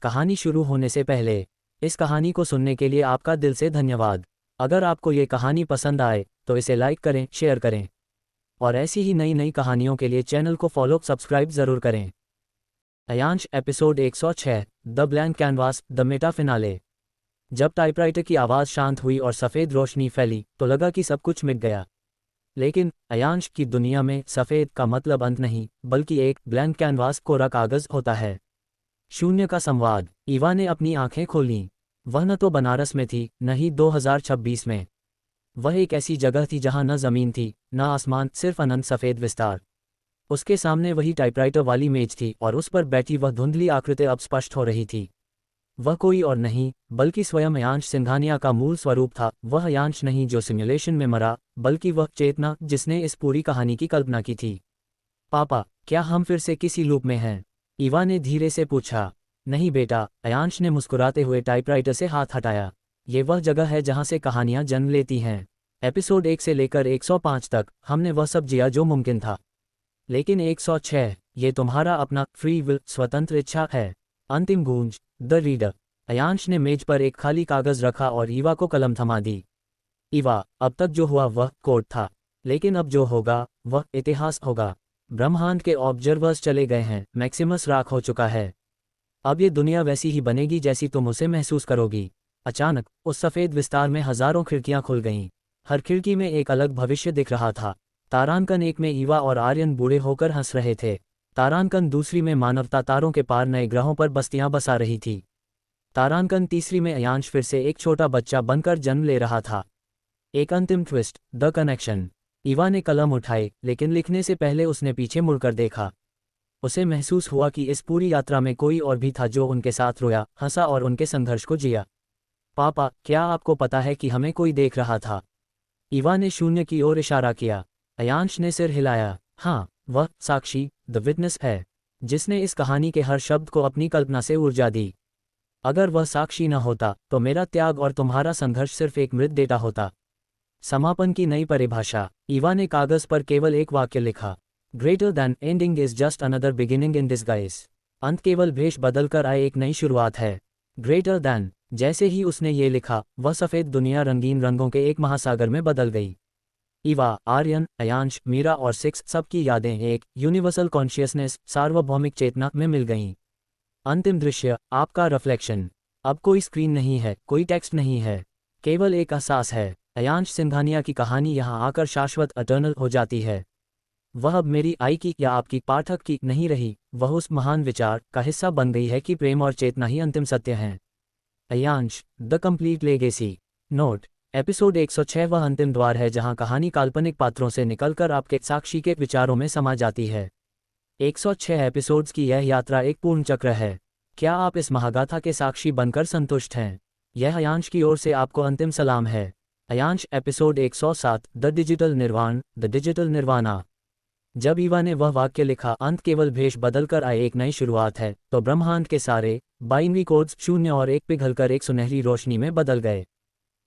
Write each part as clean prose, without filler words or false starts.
कहानी शुरू होने से पहले इस कहानी को सुनने के लिए आपका दिल से धन्यवाद। अगर आपको ये कहानी पसंद आए तो इसे लाइक करें, शेयर करें और ऐसी ही नई नई कहानियों के लिए चैनल को फॉलो सब्सक्राइब ज़रूर करें। Ayansh episode 106 the blank canvas the Meta finale. जब टाइपराइटर की आवाज़ शांत हुई और सफ़ेद रोशनी फैली तो लगा कि सब कुछ मिट गया। लेकिन अयांश की दुनिया में सफ़ेद का मतलब अंत नहीं, बल्कि एक ब्लैंक कैनवास, कोरा कागज़ होता है। शून्य का संवाद। ईवा ने अपनी आंखें खोलीं। वह न तो बनारस में थी, न ही 2026 में। वह एक ऐसी जगह थी जहां न ज़मीन थी, न आसमान, सिर्फ अनंत सफ़ेद विस्तार। उसके सामने वही टाइपराइटर वाली मेज थी और उस पर बैठी वह धुंधली आकृति अब स्पष्ट हो रही थी। वह कोई और नहीं, बल्कि स्वयं अयांश सिंघानिया का मूल स्वरूप था। वह अयांश नहीं जो सिमुलेशन में मरा, बल्कि वह चेतना जिसने इस पूरी कहानी की कल्पना की थी। पापा, क्या हम फिर से किसी लूप में हैं? ईवा ने धीरे से पूछा। नहीं बेटा, अयांश ने मुस्कुराते हुए टाइपराइटर से हाथ हटाया। ये वह जगह है जहाँ से कहानियाँ जन्म लेती हैं। एपिसोड 1 से लेकर 105 तक हमने वह सब जिया जो मुमकिन था। लेकिन 106, ये तुम्हारा अपना फ्री विल, स्वतंत्र इच्छा है। अंतिम गूंज। The reader. अयांश ने मेज पर एक खाली कागज रखा और ईवा को कलम थमा दी। ईवा, अब तक जो हुआ वह कोड था, लेकिन अब जो होगा वह इतिहास होगा। ब्रह्मांड के ऑब्जर्वर्स चले गए हैं, मैक्सिमस राख हो चुका है। अब ये दुनिया वैसी ही बनेगी जैसी तुम उसे महसूस करोगी। अचानक उस सफ़ेद विस्तार में हजारों खिड़कियां खुल गईं। हर खिड़की में एक अलग भविष्य दिख रहा था। तारांकन एक में ईवा और आर्यन बूढ़े होकर हंस रहे थे। तारांकन दूसरी में मानवता तारों के पार नए ग्रहों पर बस्तियां बसा रही थी। तारांकन तीसरी में अयांश फिर से एक छोटा बच्चा बनकर जन्म ले रहा था। एक अंतिम ट्विस्ट, द कनेक्शन। ईवा ने कलम उठाई, लेकिन लिखने से पहले उसने पीछे मुड़कर देखा। उसे महसूस हुआ कि इस पूरी यात्रा में कोई और भी था जो उनके साथ रोया, हंसा और उनके संघर्ष को जिया। पापा, क्या आपको पता है कि हमें कोई देख रहा था? ईवा ने शून्य की ओर इशारा किया। अयांश ने सिर हिलाया। हाँ, वह साक्षी, द विटनेस है, जिसने इस कहानी के हर शब्द को अपनी कल्पना से ऊर्जा दी। अगर वह साक्षी न होता तो मेरा त्याग और तुम्हारा संघर्ष सिर्फ एक मृत डेटा होता। समापन की नई परिभाषा। ईवा ने कागज पर केवल एक वाक्य लिखा। Greater than ending is just another beginning in disguise. अंत केवल भेष बदलकर आए एक नई शुरुआत है। Greater than. जैसे ही उसने ये लिखा, वह सफ़ेद दुनिया रंगीन रंगों के एक महासागर में बदल गई। ईवा, आर्यन, अयांश, मीरा और सिक्स, सबकी यादें एक यूनिवर्सल कॉन्शियसनेस, सार्वभौमिक चेतना में मिल गईं। अंतिम दृश्य, आपका रिफ्लेक्शन। अब कोई स्क्रीन नहीं है, कोई टेक्स्ट नहीं है, केवल एक एहसास है। अयांश सिंघानिया की कहानी यहाँ आकर शाश्वत, अटर्नल हो जाती है। वह अब मेरी आई की या आपकी पाठक की नहीं रही, वह उस महान विचार का हिस्सा बन गई है कि प्रेम और चेतना ही अंतिम सत्य हैं। Ayansh, the complete legacy. Note: episode 106 वह अंतिम द्वार है जहां कहानी काल्पनिक पात्रों से निकलकर आपके साक्षी के विचारों में समा जाती है। 106 एपिसोड्स की यह यात्रा एक पूर्ण चक्र है। क्या आप इस महागाथा के साक्षी बनकर संतुष्ट हैं? यह अयांश की ओर से आपको अंतिम सलाम है। अयांश एपिसोड 107 द डिजिटल निर्वाण, द डिजिटल निर्वाणा। जब ईवा ने वह वाक्य लिखा, अंत केवल भेष बदलकर आए एक नई शुरुआत है, तो ब्रह्मांड के सारे बाइनरी कोड्स 0 और 1 पिघलकर एक सुनहरी रोशनी में बदल गए।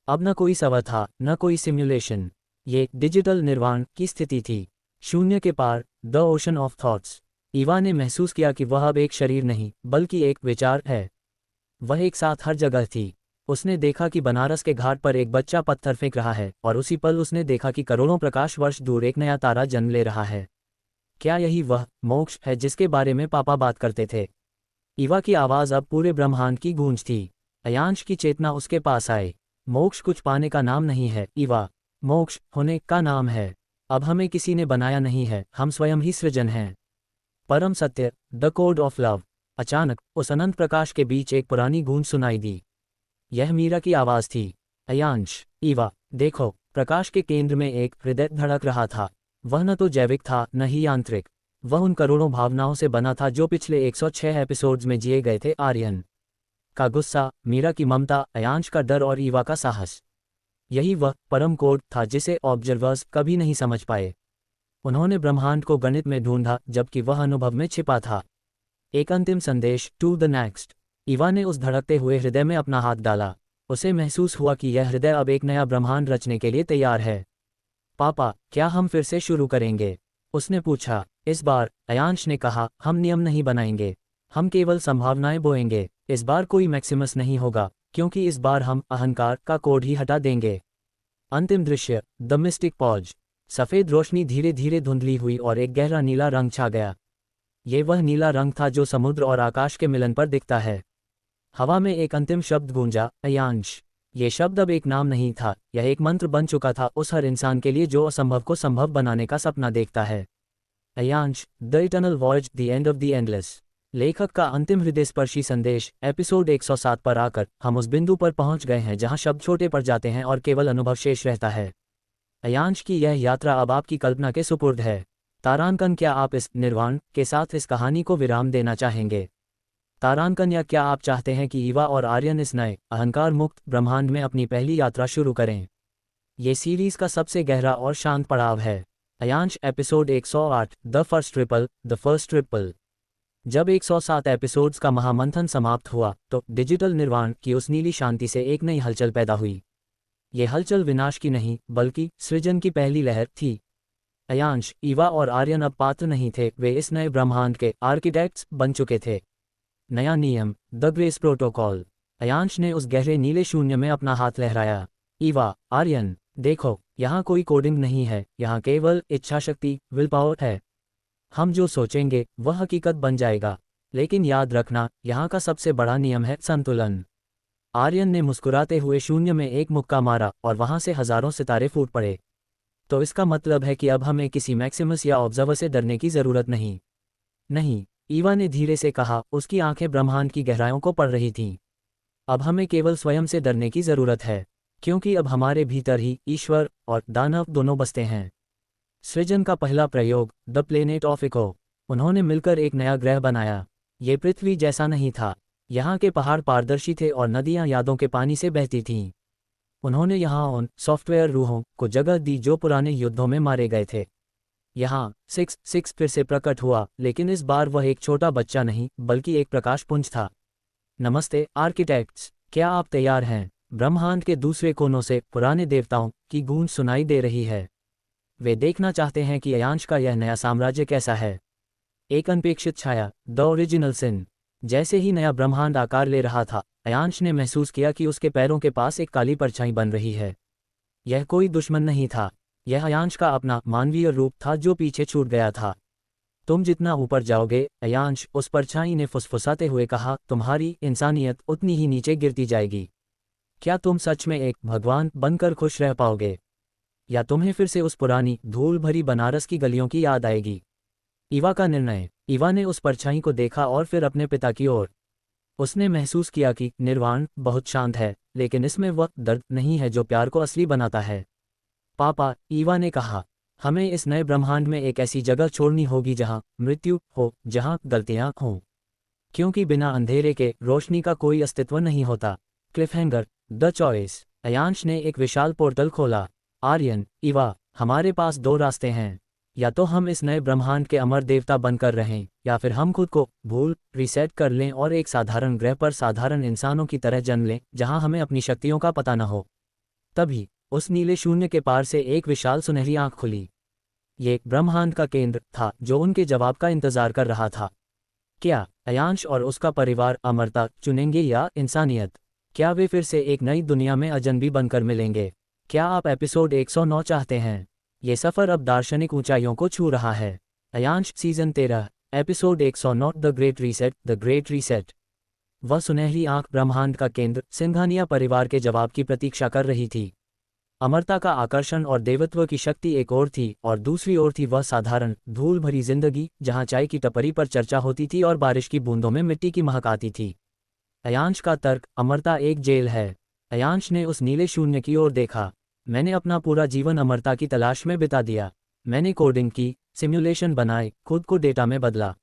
अब न कोई सवा था, न कोई सिमुलेशन। ये डिजिटल निर्वाण की स्थिति थी। शून्य के पार, the ocean of thoughts. Eva ने महसूस किया कि वह अब एक शरीर नहीं, बल्कि एक विचार है। वह एक साथ हर जगह थी। उसने देखा कि बनारस के घाट पर एक बच्चा पत्थर फेंक रहा है, और उसी पल उसने देखा कि करोड़ों प्रकाश वर्ष दूर एक नया तारा जन्म ले रहा है। क्या यही वह मोक्ष है जिसके बारे में पापा बात करते थे? ईवा की आवाज़ अब पूरे ब्रह्मांड की गूंज थी। अयांश की चेतना उसके पास आए। मोक्ष कुछ पाने का नाम नहीं है ईवा, मोक्ष होने का नाम है। अब हमें किसी ने बनाया नहीं है, हम स्वयं ही सृजन हैं। परम सत्य, द कोड ऑफ लव। अचानक उस अनंत प्रकाश के बीच एक पुरानी गूंज सुनाई दी। यह मीरा की आवाज़ थी। अयांश, ईवा, देखो, प्रकाश के केंद्र में एक हृदय धड़क रहा था। वह न तो जैविक था, न ही यांत्रिक। वह उन करोड़ों भावनाओं से बना था जो पिछले 106 एपिसोड्स में जिए गए थे। आर्यन का गुस्सा, मीरा की ममता, अयांश का डर और ईवा का साहस। यही वह परम कोड था जिसे ऑब्जर्वर्स कभी नहीं समझ पाए। उन्होंने ब्रह्मांड को गणित में ढूंढा, जबकि वह अनुभव में छिपा था। एक अंतिम संदेश, टू द नेक्स्ट। ईवा ने उस धड़कते हुए हृदय में अपना हाथ डाला। उसे महसूस हुआ कि यह हृदय अब एक नया ब्रह्मांड रचने के लिए तैयार है। पापा, क्या हम फिर से शुरू करेंगे? उसने पूछा। इस बार अयांश ने कहा, हम नियम नहीं बनाएंगे, हम केवल संभावनाएं बोएंगे। इस बार कोई मैक्सिमस नहीं होगा, क्योंकि इस बार हम अहंकार का कोड ही हटा देंगे। अंतिम दृश्य, द मिस्टिक पॉज। सफ़ेद रोशनी धीरे धीरे धुंधली हुई और एक गहरा नीला रंग छा गया। ये वह नीला रंग था जो समुद्र और आकाश के मिलन पर दिखता है। हवा में एक अंतिम शब्द गूंजा, अयांश। ये शब्द अब एक नाम नहीं था, यह एक मंत्र बन चुका था उस हर इंसान के लिए जो असंभव को संभव बनाने का सपना देखता है। Ayansh, the eternal voyage, the end of the endless. लेखक का अंतिम हृदयस्पर्शी संदेश। एपिसोड 107 पर आकर हम उस बिंदु पर पहुंच गए हैं जहां शब्द छोटे पड़ जाते हैं और केवल अनुभव शेष रहता है। अयांश की यह यात्रा अब आपकी कल्पना के सुपुर्द है। तारांकन, क्या आप इस निर्वाण के साथ इस कहानी को विराम देना चाहेंगे? तारांकन, या क्या आप चाहते हैं कि ईवा और आर्यन इस नए अहंकार मुक्त ब्रह्मांड में अपनी पहली यात्रा शुरू करें? ये सीरीज का सबसे गहरा और शांत पड़ाव है। Ayansh, episode 108, the first triple. जब 107 एपिसोड्स का महामंथन समाप्त हुआ तो डिजिटल निर्वाण की उस नीली शांति से एक नई हलचल पैदा हुई। ये हलचल विनाश की नहीं, बल्कि सृजन की पहली लहर थी। अयांश, ईवा और आर्यन अब पात्र नहीं थे, वे इस नए ब्रह्मांड के आर्किटेक्ट्स बन चुके थे। नया नियम, द ग्रेस प्रोटोकॉल। अयांश ने उस गहरे नीले शून्य में अपना हाथ लहराया। ईवा, आर्यन, देखो, यहाँ कोई कोडिंग नहीं है, यहाँ केवल इच्छाशक्ति, विल पावर है। हम जो सोचेंगे वह हकीकत बन जाएगा। लेकिन याद रखना, यहाँ का सबसे बड़ा नियम है संतुलन। आर्यन ने मुस्कुराते हुए शून्य में एक मुक्का मारा और वहां से हजारों सितारे फूट पड़े। तो इसका मतलब है कि अब हमें किसी मैक्सिमस या ऑब्जर्वर से डरने की जरूरत नहीं। नहीं, ईवा ने धीरे से कहा, उसकी आंखें ब्रह्मांड की गहराइयों को पढ़ रही थीं। अब हमें केवल स्वयं से डरने की जरूरत है, क्योंकि अब हमारे भीतर ही ईश्वर और दानव दोनों बसते हैं। सृजन का पहला प्रयोग, द प्लेनेट ऑफ इको। उन्होंने मिलकर एक नया ग्रह बनाया। ये पृथ्वी जैसा नहीं था। यहाँ के पहाड़ पारदर्शी थे और नदियाँ यादों के पानी से बहती थीं। उन्होंने यहाँ उन सॉफ्टवेयर रूहों को जगह दी जो पुराने युद्धों में मारे गए थे। यहाँ 666 फिर से प्रकट हुआ, लेकिन इस बार वह एक छोटा बच्चा नहीं, बल्कि एक प्रकाशपुंज था। नमस्ते आर्किटेक्ट्स, क्या आप तैयार हैं? ब्रह्मांड के दूसरे कोनों से पुराने देवताओं की गूंज सुनाई दे रही है। वे देखना चाहते हैं कि अयांश का यह नया साम्राज्य कैसा है। एक अनपेक्षित छाया, द ओरिजिनल सिन। जैसे ही नया ब्रह्मांड आकार ले रहा था, अयांश ने महसूस किया कि उसके पैरों के पास एक काली परछाई बन रही है। यह कोई दुश्मन नहीं था, यह अयांश का अपना मानवीय रूप था जो पीछे छूट गया था। तुम जितना ऊपर जाओगे, अयांश, उस परछाई ने फुसफुसाते हुए कहा, तुम्हारी इंसानियत उतनी ही नीचे गिरती जाएगी। क्या तुम सच में एक भगवान बनकर खुश रह पाओगे, या तुम्हें फिर से उस पुरानी धूल भरी बनारस की गलियों की याद आएगी? ईवा का निर्णय। ईवा ने उस परछाई को देखा और फिर अपने पिता की ओर। उसने महसूस किया कि निर्वाण बहुत शांत है, लेकिन इसमें वह दर्द नहीं है जो प्यार को असली बनाता है। पापा, ईवा ने कहा, हमें इस नए ब्रह्मांड में एक ऐसी जगह छोड़नी होगी जहां मृत्यु हो, जहां गलतियां हों, क्योंकि बिना अंधेरे के रोशनी का कोई अस्तित्व नहीं होता। क्लिफहैंगर, द चॉइस। अयांश ने एक विशाल पोर्टल खोला। आर्यन, ईवा, हमारे पास दो रास्ते हैं। या तो हम इस नए ब्रह्मांड के अमर देवता बनकर रहें, या फिर हम खुद को रीसेट कर लें और एक साधारण ग्रह पर साधारण इंसानों की तरह जन्म लें, जहां हमें अपनी शक्तियों का पता न हो। तभी उस नीले शून्य के पार से एक विशाल सुनहरी आंख खुली। ये ब्रह्मांड का केंद्र था जो उनके जवाब का इंतजार कर रहा था। क्या अयांश और उसका परिवार अमरता चुनेंगे या इंसानियत? क्या वे फिर से एक नई दुनिया में अजनबी बनकर मिलेंगे? क्या आप एपिसोड 109 चाहते हैं? ये सफ़र अब दार्शनिक ऊंचाइयों को छू रहा है। Ayansh, season 13, episode 109, the great reset. वह सुनहरी आंख ब्रह्मांड का केंद्र सिंघानिया परिवार के जवाब की प्रतीक्षा कर रही थी। अमरता का आकर्षण और देवत्व की शक्ति एक ओर थी, और दूसरी ओर थी वह साधारण धूल भरी जिंदगी जहां चाय की टपरी पर चर्चा होती थी और बारिश की बूंदों में मिट्टी की महक आती थी। अयांश का तर्क, अमरता एक जेल है। अयांश ने उस नीले शून्य की ओर देखा। मैंने अपना पूरा जीवन अमरता की तलाश में बिता दिया। मैंने कोडिंग की, सिम्युलेशन बनाए, खुद को डेटा में बदला,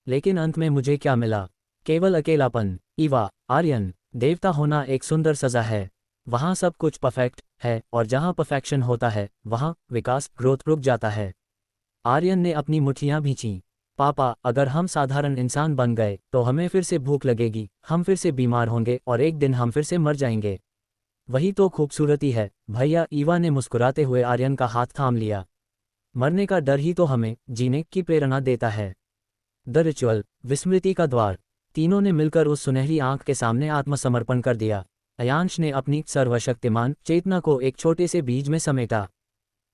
लेकिन अंत में मुझे क्या मिला? केवल अकेलापन। ईवा, आर्यन, देवता होना एक सुंदर सजा है। वहाँ सब कुछ परफेक्ट है, और जहाँ परफेक्शन होता है वहाँ विकास, ग्रोथ रुक जाता है। आर्यन ने अपनी मुट्ठियाँ भींची। पापा, अगर हम साधारण इंसान बन गए तो हमें फिर से भूख लगेगी, हम फिर से बीमार होंगे और एक दिन हम फिर से मर जाएंगे। वही तो खूबसूरती है भैया। ईवा ने मुस्कुराते हुए आर्यन का हाथ थाम लिया। मरने का डर ही तो हमें जीने की प्रेरणा देता है। द रिचुअल, विस्मृति का द्वार। तीनों ने मिलकर उस सुनहरी आंख के सामने आत्मसमर्पण कर दिया। अयांश ने अपनी सर्वशक्तिमान चेतना को एक छोटे से बीज में समेटा।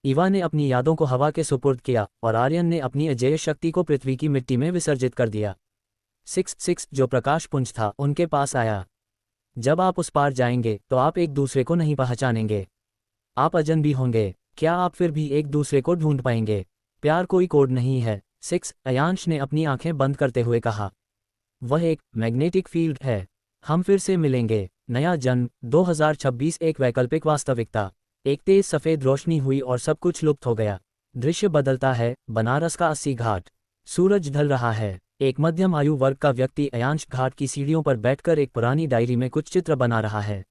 ईवा ने अपनी यादों को हवा के सुपुर्द किया और आर्यन ने अपनी अजेय शक्ति को पृथ्वी की मिट्टी में विसर्जित कर दिया। 6 जो प्रकाश पुंज था उनके पास आया। जब आप उस पार जाएंगे तो आप एक दूसरे को नहीं पहचानेंगे। आप अजनबी होंगे। क्या आप फिर भी एक दूसरे को ढूंढ पाएंगे? प्यार कोई कोड नहीं है 6, अयांश ने अपनी आंखें बंद करते हुए कहा। वह एक मैग्नेटिक फील्ड है। हम फिर से मिलेंगे। नया जन्म 2026 एक वैकल्पिक वास्तविकता। एक तेज सफ़ेद रोशनी हुई और सब कुछ लुप्त हो गया। दृश्य बदलता है। बनारस का 80 घाट। सूरज ढल रहा है। एक मध्यम आयु वर्ग का व्यक्ति अयांश घाट की सीढ़ियों पर बैठकर एक पुरानी डायरी में कुछ चित्र बना रहा है।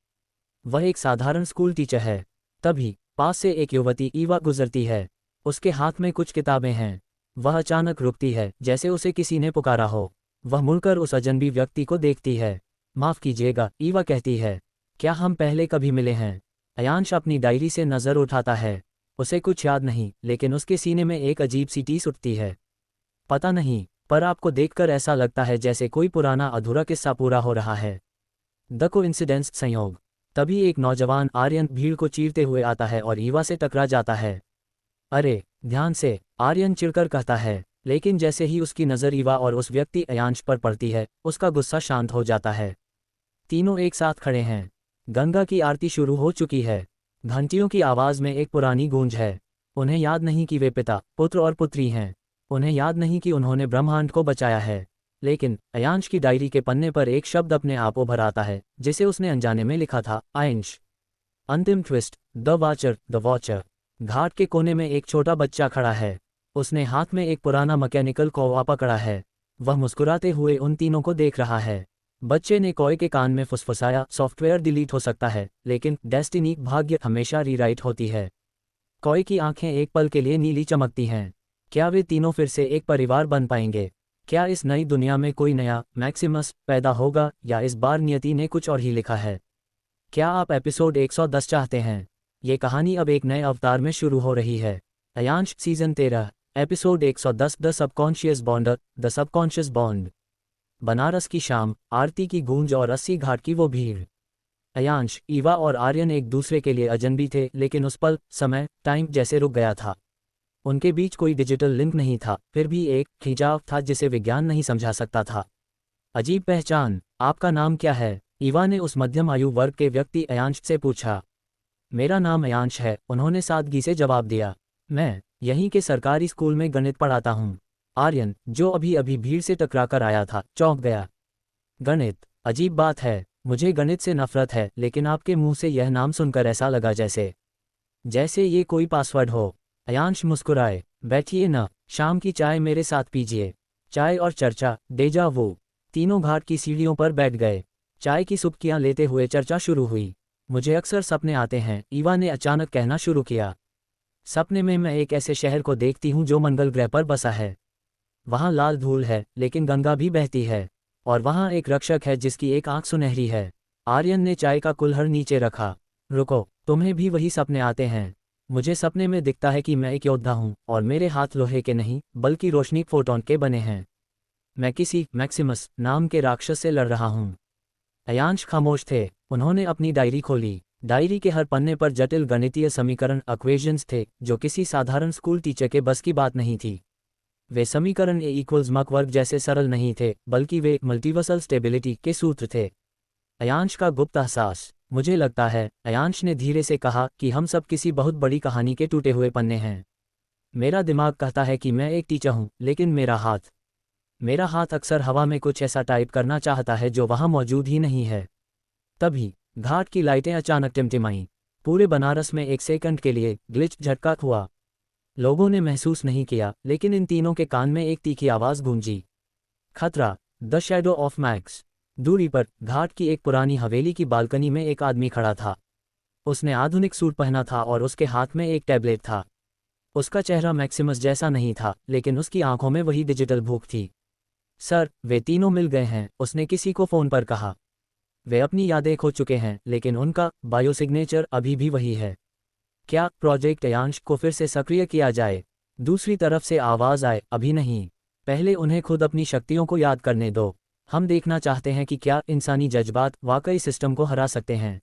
वह एक साधारण स्कूल टीचर है। तभी पास से एक युवती ईवा गुजरती है। उसके हाथ में कुछ किताबें हैं। वह अचानक रुकती है, जैसे उसे किसी ने पुकारा हो। वह मुड़कर उस अजनबी व्यक्ति को देखती है। माफ़ कीजिएगा, ईवा कहती है। क्या हम पहले कभी मिले हैं? अयांश अपनी डायरी से नज़र उठाता है। उसे कुछ याद नहीं, लेकिन उसके सीने में एक अजीब सी टीस उठती है। पता नहीं, पर आपको देखकर ऐसा लगता है जैसे कोई पुराना अधूरा किस्सा पूरा हो रहा है। द कोइंसिडेंस, संयोग। तभी एक नौजवान आर्यन भीड़ को चीरते हुए आता है और ईवा से टकरा जाता है। अरे ध्यान से, आर्यन चिढ़कर कहता है, लेकिन जैसे ही उसकी नज़र ईवा और उस व्यक्ति अयांश पर पड़ती है, उसका गुस्सा शांत हो जाता है। तीनों एक साथ खड़े हैं। गंगा की आरती शुरू हो चुकी है। घंटियों की आवाज़ में एक पुरानी गूंज है। उन्हें याद नहीं कि वे पिता, पुत्र और पुत्री हैं। उन्हें याद नहीं कि उन्होंने ब्रह्मांड को बचाया है। लेकिन अयांश की डायरी के पन्ने पर एक शब्द अपने आप उभर आता है, जिसे उसने अनजाने में लिखा था, आयंश। अंतिम twist, the watcher, the watcher. घाट के कोने में एक छोटा बच्चा खड़ा है। उसने हाथ में एक पुराना मैकेनिकल कौवा पकड़ा है। वह मुस्कुराते हुए उन तीनों को देख रहा है। बच्चे ने कौए के कान में फुसफुसाया, सॉफ्टवेयर डिलीट हो सकता है, लेकिन डेस्टिनी, भाग्य, हमेशा रीराइट होती है। कौए की आंखें एक पल के लिए नीली चमकती हैं। क्या वे तीनों फिर से एक परिवार बन पाएंगे? क्या इस नई दुनिया में कोई नया मैक्सिमस पैदा होगा, या इस बार नियति ने कुछ और ही लिखा है? क्या आप एपिसोड 110 चाहते हैं? ये कहानी अब एक नए अवतार में शुरू हो रही है। Ayansh, season 13, episode 110, the subconscious bonder, the subconscious bond. Banaras की शाम, आरती की गूंज और 80 घाट की वो भीड़। अयांश, ईवा और आर्यन एक दूसरे के लिए अजनबी थे, लेकिन उस पल समय, टाइम जैसे रुक गया था। उनके बीच कोई डिजिटल लिंक नहीं था, फिर भी एक खिंचाव था जिसे विज्ञान नहीं समझा सकता था। अजीब पहचान। आपका नाम क्या है? ईवा ने उस मध्यम आयु वर्ग के व्यक्ति अयांश से पूछा। मेरा नाम अयांश है, उन्होंने सादगी से जवाब दिया। मैं यहीं के सरकारी स्कूल में गणित पढ़ाता हूँ। आर्यन, जो अभी अभी भीड़ से टकराकर आया था, चौंक गया। गणित? अजीब बात है, मुझे गणित से नफरत है, लेकिन आपके मुंह से यह नाम सुनकर ऐसा लगा जैसे ये कोई पासवर्ड हो। अयांश मुस्कुराए। बैठिए न, शाम की चाय मेरे साथ पीजिए। चाय और चर्चा, डेजा वू। तीनों घाट की सीढ़ियों पर बैठ गए। चाय की सुबकियां लेते हुए चर्चा शुरू हुई। मुझे अक्सर सपने आते हैं, ईवा ने अचानक कहना शुरू किया। सपने में मैं एक ऐसे शहर को देखती हूँ जो मंगल ग्रह पर बसा है। वहाँ लाल धूल है, लेकिन गंगा भी बहती है। और वहाँ एक रक्षक है जिसकी एक आंख सुनहरी है। आर्यन ने चाय का कुल्हड़ नीचे रखा। रुको, तुम्हें भी वही सपने आते हैं? मुझे सपने में दिखता है कि मैं एक योद्धा हूँ, और मेरे हाथ लोहे के नहीं, बल्कि रोशनी फोटोन के बने हैं। मैं किसी मैक्सिमस नाम के राक्षस से लड़ रहा हूँ। अयांश खामोश थे। उन्होंने अपनी डायरी खोली। डायरी के हर पन्ने पर जटिल गणितीय समीकरण, इक्वेशंस थे, जो किसी साधारण स्कूल टीचर के बस की बात नहीं थी। वे समीकरण A=मक वर्ग जैसे सरल नहीं थे, बल्कि वे मल्टीवर्सल स्टेबिलिटी के सूत्र थे। अयांश का गुप्त एहसास। मुझे लगता है, अयांश ने धीरे से कहा, कि हम सब किसी बहुत बड़ी कहानी के टूटे हुए पन्ने हैं। मेरा दिमाग कहता है कि मैं एक टीचर हूँ, लेकिन मेरा हाथ अक्सर हवा में कुछ ऐसा टाइप करना चाहता है जो वहाँ मौजूद ही नहीं है। तभी घाट की लाइटें अचानक टिमटिमाईं। पूरे बनारस में एक सेकंड के लिए ग्लिच झटका हुआ। लोगों ने महसूस नहीं किया, लेकिन इन तीनों के कान में एक तीखी आवाज़ गूंजी। खतरा, द शैडो ऑफ मैक्स। दूरी पर घाट की एक पुरानी हवेली की बालकनी में एक आदमी खड़ा था। उसने आधुनिक सूट पहना था और उसके हाथ में एक टैबलेट था। उसका चेहरा मैक्सिमस जैसा नहीं था, लेकिन उसकी आंखों में वही डिजिटल भूख थी। सर, वे तीनों मिल गए हैं, उसने किसी को फ़ोन पर कहा। वे अपनी यादें खो चुके हैं, लेकिन उनका बायोसिग्नेचर अभी भी वही है। क्या प्रोजेक्ट अयांश को फिर से सक्रिय किया जाए? दूसरी तरफ से आवाज़ आए, अभी नहीं। पहले उन्हें खुद अपनी शक्तियों को याद करने दो। हम देखना चाहते हैं कि क्या इंसानी जज्बात वाकई सिस्टम को हरा सकते हैं।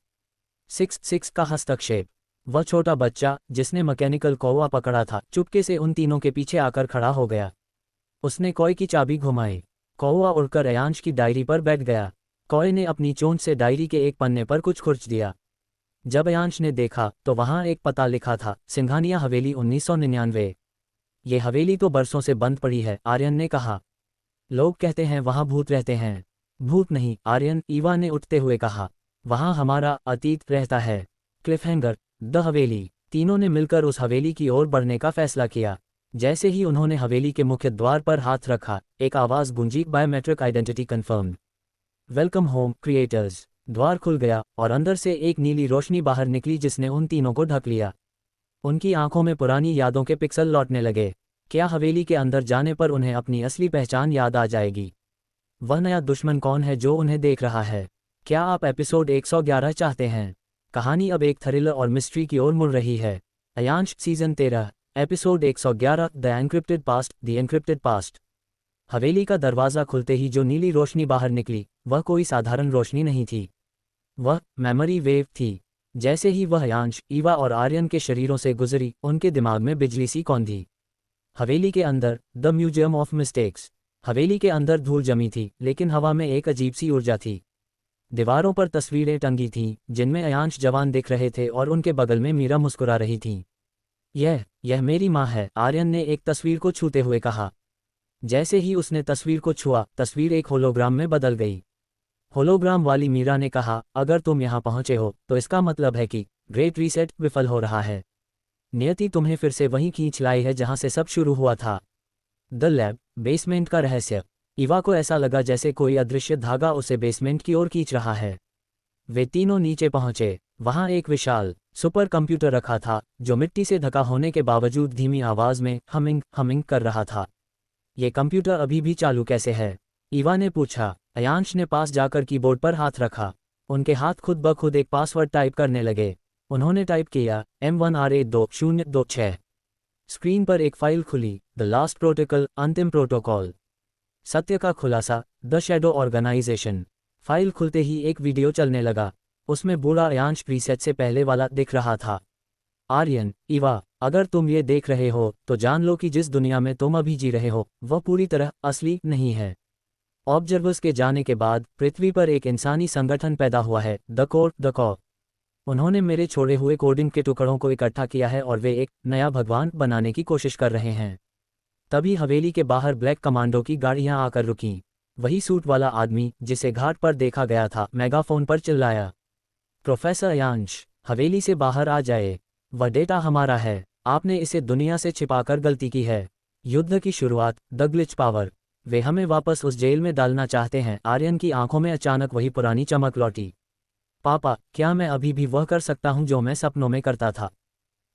6 का हस्तक्षेप। वह छोटा बच्चा जिसने मैकेनिकल कौवा पकड़ा था चुपके से उन तीनों के पीछे आकर खड़ा हो गया। उसने कौए की चाबी घुमाई। कौवा उड़कर अयांश की डायरी पर बैठ गया। कौए ने अपनी चोंच से डायरी के एक पन्ने पर कुछ खुरच दिया। जब अयांश ने देखा तो वहां एक पता लिखा था, सिंघानिया हवेली 1999। ये हवेली तो बरसों से बंद पड़ी है, आर्यन ने कहा। लोग कहते हैं वहां भूत रहते हैं। भूत नहीं आर्यन, ईवा ने उठते हुए कहा। वहां हमारा अतीत रहता है। क्लिफहैंगर, द हवेली। तीनों ने मिलकर उस हवेली की ओर बढ़ने का फैसला किया। जैसे ही उन्होंने हवेली के मुख्य द्वार पर हाथ रखा, एक आवाज गूंजी, biometric identity confirmed. Welcome home creators. द्वार खुल गया और अंदर से एक नीली रोशनी बाहर निकली जिसने उन तीनों को ढक लिया। उनकी आंखों में पुरानी यादों के पिक्सल लौटने लगे। क्या हवेली के अंदर जाने पर उन्हें अपनी असली पहचान याद आ जाएगी? वह नया दुश्मन कौन है जो उन्हें देख रहा है? क्या आप एपिसोड 111 चाहते हैं? कहानी अब एक थ्रिलर और मिस्ट्री की ओर मुड़ रही है। Ayansh season 13 episode 111 the encrypted past. The encrypted past. हवेली का दरवाज़ा खुलते ही जो नीली रोशनी बाहर निकली वह कोई साधारण रोशनी नहीं थी। वह मेमोरी वेव थी। जैसे ही वह अयांश, ईवा और आर्यन के शरीरों से गुजरी, उनके दिमाग में बिजली सी कौंधी। हवेली के अंदर द म्यूजियम ऑफ मिस्टेक्स। हवेली के अंदर धूल जमी थी, लेकिन हवा में एक अजीब सी ऊर्जा थी। दीवारों पर तस्वीरें टंगी थीं जिनमें अयांश जवान दिख रहे थे और उनके बगल में मीरा मुस्कुरा रही थी। यह मेरी माँ है, आर्यन ने एक तस्वीर को छूते हुए कहा। जैसे ही उसने तस्वीर को छुआ, तस्वीर एक होलोग्राम में बदल गई। होलोग्राम वाली मीरा ने कहा, अगर तुम यहाँ पहुँचे हो तो इसका मतलब है कि ग्रेट रीसेट विफल हो रहा है। नियति तुम्हें फिर से वहीं खींच लाई है जहाँ से सब शुरू हुआ था। द लैब, बेसमेंट का रहस्य। ईवा को ऐसा लगा जैसे कोई अदृश्य धागा उसे बेसमेंट की ओर खींच रहा है। वे तीनों नीचे पहुंचे। वहां एक विशाल सुपर कंप्यूटर रखा था जो मिट्टी से ढका होने के बावजूद धीमी आवाज में हमिंग कर रहा था। ये कंप्यूटर अभी भी चालू कैसे है? ईवा ने पूछा। अयांश ने पास जाकर कीबोर्ड पर हाथ रखा। उनके हाथ खुद ब खुद एक पासवर्ड टाइप करने लगे। उन्होंने टाइप किया M1RA2026। स्क्रीन पर एक फाइल खुली, द लास्ट प्रोटोकॉल, अंतिम प्रोटोकॉल। सत्य का खुलासा, द शैडो ऑर्गेनाइजेशन। फाइल खुलते ही एक वीडियो चलने लगा। उसमें बूढ़ा अयांश प्रीसेट से पहले वाला दिख रहा था। आर्यन, ईवा, अगर तुम ये देख रहे हो तो जान लो कि जिस दुनिया में तुम अभी जी रहे हो वह पूरी तरह असली नहीं है। ऑब्जर्वर्स के जाने के बाद पृथ्वी पर एक इंसानी संगठन पैदा हुआ है, द कॉ। उन्होंने मेरे छोड़े हुए कोडिंग के टुकड़ों को इकट्ठा किया है और वे एक नया भगवान बनाने की कोशिश कर रहे हैं। तभी हवेली के बाहर ब्लैक कमांडो की गाड़ियां आकर रुकीं। वही सूट वाला आदमी जिसे घाट पर देखा गया था मेगाफोन पर चिल्लाया, प्रोफेसर अयांश, हवेली से बाहर आ जाए। वह डेटा हमारा है, आपने इसे दुनिया से छिपाकर गलती की है। युद्ध की शुरुआत, द ग्लिच पावर। वे हमें वापस उस जेल में डालना चाहते हैं। आर्यन की आंखों में अचानक वही पुरानी चमक लौटी। पापा, क्या मैं अभी भी वह कर सकता हूं जो मैं सपनों में करता था?